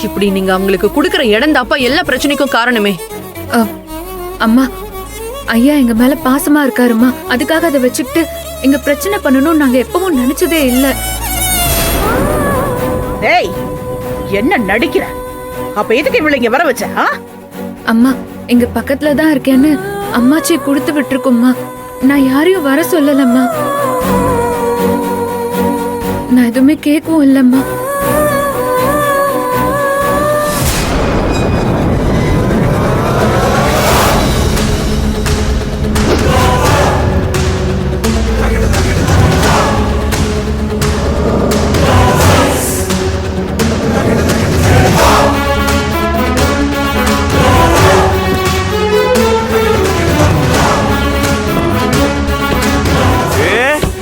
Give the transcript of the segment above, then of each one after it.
இப்படி நீங்க அவங்களுக்கு குடுக்கற இடம் தாப்பா எல்லா பிரச்சனைக்கும் காரணமே. அம்மா, ஐயா எங்க மேல பாசமா இருக்காருமா. அதுக்காக அதை வச்சுக்கிட்டு எங்க பிரச்சனை பண்ணணும் நாங்க எப்பவும் நினைச்சதே இல்ல. டேய், என்ன நடிக்கிற? அப்ப எதுக்கு இவள இங்க வர வச்ச? அம்மா, எங்க பக்கத்துல தான் இருக்கேன்னு அம்மாச்சி கொடுத்து விட்டுருக்கும்மா. நான் யாரையும் வர சொல்லலம்மா. நான் எதுவுமே கேட்கவும் இல்லம்மா.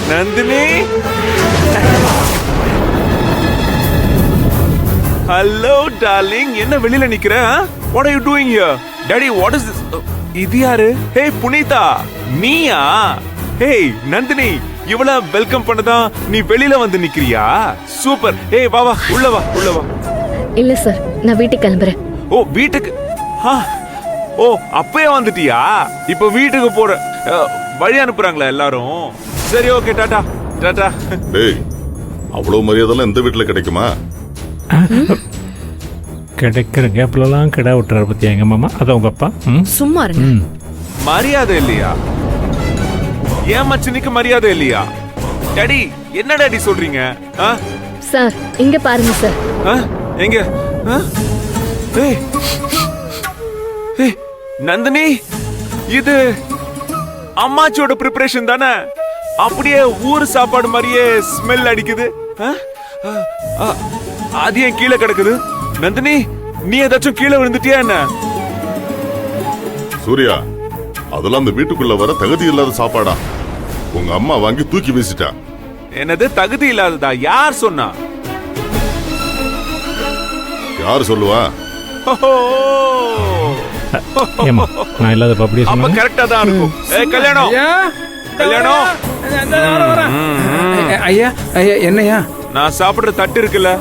Nandini, hello darling. என்ன வெளியில நிக்கிற? What are you doing here? Daddy, what is this? இது யாரு? ஹே புனிதா, நீயா? ஹே நந்தினி, இவள வெல்கம் பண்ணதா நீ வெளியில வந்து நிக்கிறியா? சூப்பர். ஹே வா வா, உள்ள வா, உள்ள வா. இல்ல சார், நான் வீட்டுக்கு கிளம்புறேன். ஓ வீட்டுக்கு? ஓ அப்பவே வந்துட்டியா? இப்போ வீட்டுக்கு போற வழி அனுப்புறாங்களா எல்லாரும்? சரி, ஓகே, டாடா டாடா. டேய், அவ்வளவு மரியாதைலாம் இந்த வீட்டுல கிடைக்குமா? கிடைக்கிற கேப்லாம் கிடா விட்டுறாரு பத்தியா எங்க மாமா. அதான் உங்க அப்பா. சும்மா இருங்க. மரியாதை இல்லையா? ஏன் மச்சனிக்கு மரியாதை இல்லையா? டாடி, என்ன டாடி சொல்றீங்க? சார் இங்க பாருங்க சார். எங்க? ஏய் ஏய் நந்தினி, இது அம்மாச்சியோட ப்ரிப்பரேஷன் தானே? அப்படியே ஊர் சாப்பாடு மாதிரியே ஸ்மெல் அடிக்குது. அது ஏன் கீழே கிடக்குது? நந்தினி, நீ ஏதாச்சும் கீழே விழுந்துட்டியா என்ன? சூர்யா, அதெல்லாம் அந்த வீட்டுக்குள்ள வர தகுதி இல்லாத சாப்பாடா. உங்க அம்மா வாங்கி தூக்கி வீசிட்டா. என்னது தகுதி இல்லாததா? யார் சொன்னா? யார் சொல்லுவா? ஏமா நான் இல்லாத அப்படியே அப்ப சொன்னா கரெக்டா தான் இருக்கும். கல்யாணம் கல்யாணம். ஐயா ஐயா என்னையா? நான் சாப்பிடுற தட்டு இருக்குல்ல,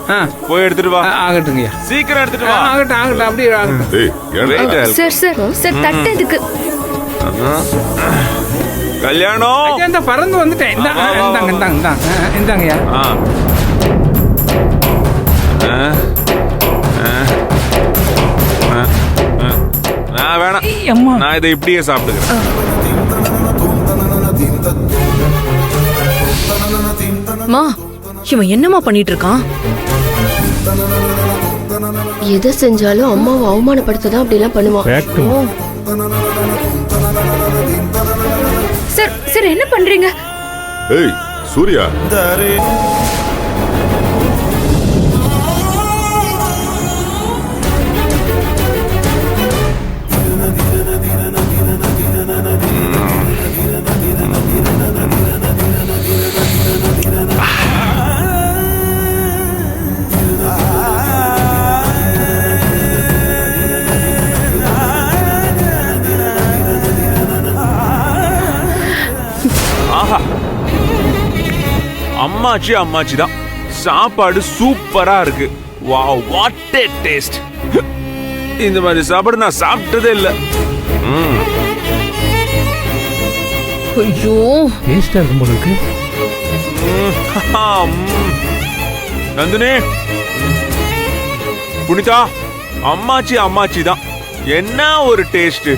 போய் எடுத்துட்டு வா. ஆகட்டுங்கய்யா, சீக்கிரம் எடுத்துட்டு வா. ஆகட்டும் ஆகட்டும், அப்படியே ஆகட்டும். டேய், ஏன்டா? சார் சார் சார், தட்டு எதுக்கு? கல்யாணம். ஐயா, இந்த பறந்து வந்துட்டேன். இந்தாங்க இந்தாங்க இந்தாங்க இந்தாங்கய்யா. நான் வேணாம், நான் இதை இப்படியே சாப்பிட்டுக்கிறேன். மா, இவன் என்னமா பண்ணிட்டு இருக்கான்? எதை செஞ்சாலும் அம்மாவை அவமானப்படுத்ததான் அப்படி எல்லாம் பண்ணுவான். சார் சார், என்ன பண்றீங்க? ஏய் சூர்யா, அம்மாச்சி அம்மாச்சி தான். சாப்பாடு சூப்பரா இருக்கு. Wow, what a taste. இந்த மாதிரி சாப்பாடு நான் சாப்பிட்டதே இல்ல. ஐயோ, டேஸ்டா இருக்கும் போல இருக்கு. நந்தினி, புனிதா, அம்மாச்சி அம்மாச்சி தான். என்ன ஒரு டேஸ்ட்.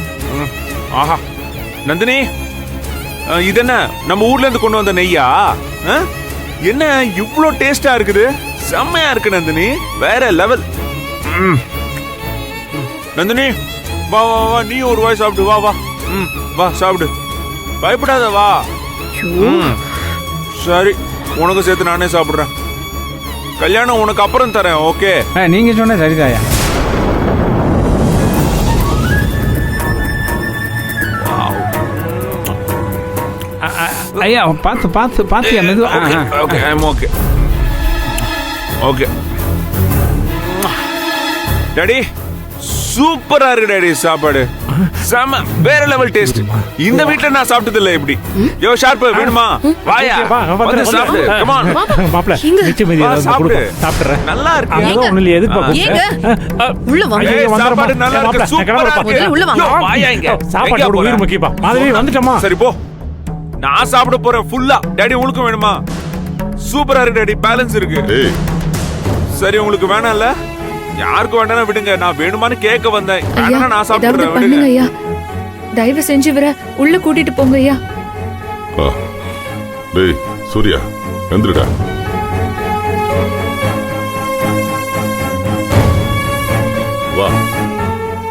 ஆஹா. நந்தினி, இது என்ன நம்ம ஊர்ல இருந்து கொண்டு வந்த நெய்யா? என்ன இவ்ளோ டேஸ்டா இருக்குது? செம்மையா இருக்கு நந்தினி, வேற லெவல். நந்தினி, வா வா வா, நீ ஒரு வாய் சாப்பிடு. வா வா, வா சாப்பிடு, பயப்படாத, வா. சரி, உனக்கு சேர்த்து நானே சாப்பிடுறேன். கல்யாணம் உனக்கு அப்புறம் தரேன், ஓகே? நீங்க சொன்ன சரிதாயா. ஐயா, பார்த்து பார்த்து பார்த்து மெதுவா. ஓகே, ஐ அம் ஓகே. ஓகே டாடி, சூப்பரா இருக்கு டாடி சாப்பாடு. செம வேற லெவல் டேஸ்ட். இந்த வீட்ல நான் சாப்பிட்டது இல்ல இப்படி. யோ ஷார்ப் வேணுமா? வாயா. வந்து சாப்பிடு. Come on. மாப்ள இங்க. மிச்சம் மீதி வா, ஏதாவது சாப்பிடு. கொடுப்போம். சாப்பிடுறேன். நல்லா இருக்கு. அதான் ஒண்ணும் இல்லையே, எதுக்கு ஏங்க பாக்க உள்ள வாங்க. ஏய், வந்துடுறேன். சாப்பாடு நல்லா இருக்கு. நான் சூப்பரா கிளம்புறேன். இருக்கு. முதல்ல உள்ள வாங்க. யோ, வாயா இங்க. சாப்பாடு எங்க ஒரு போற? உயிர் முக்கியப்பா. மாதவி வந்துட்டோமா? சரி போ. நான் சாப்பிட போறேன் ஃபுல்லா. டாடி உங்களுக்கும் வேணுமா? சூப்பரா இருக்கு டாடி, பேலன்ஸ் இருக்கு. டேய் சரி உங்களுக்கு வேணாம்ல? யாருக்கும் வேண்டாம் விடுங்க. நான் வேணுமான்னு கேட்க வந்தேன். ஐயா வேணா நான் ஏதாவது சாப்பிடுறேன் பண்ணுங்க விடுங்க. ஐயா. தயவு செஞ்சு இவரை உள்ள கூட்டிட்டு போங்க ஐயா. ஆ. டேய் சூர்யா எந்திரடா. வா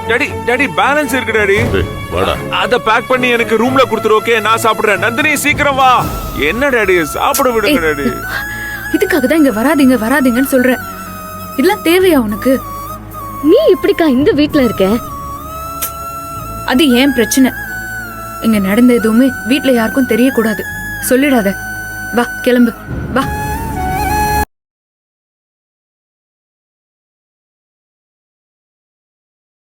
டாடி டாடி பேலன்ஸ் இருக்கு டாடி. டேய் வாடா. அத பேக் பண்ணி எனக்கு ரூம்ல கொடுத்துரு. ஓகே நான் சாப்பிடுறேன். நந்தினி சீக்கிரம் வா. என்ன டாடி சாப்பிட விடுங்க டாடி. இதுக்காக தான் இங்க வராதீங்கன்னு சொல்றேன். இதெல்லாம் தேவையா உனக்கு? நீ எப்படிக்கா இந்த வீட்ல இருக்க? அது ஏன் பிரச்சனை. இங்க நடந்த எதுவுமே வீட்ல யாருக்கும் தெரியக்கூடாது. சொல்லிடாத. வா கிளம்பு வா.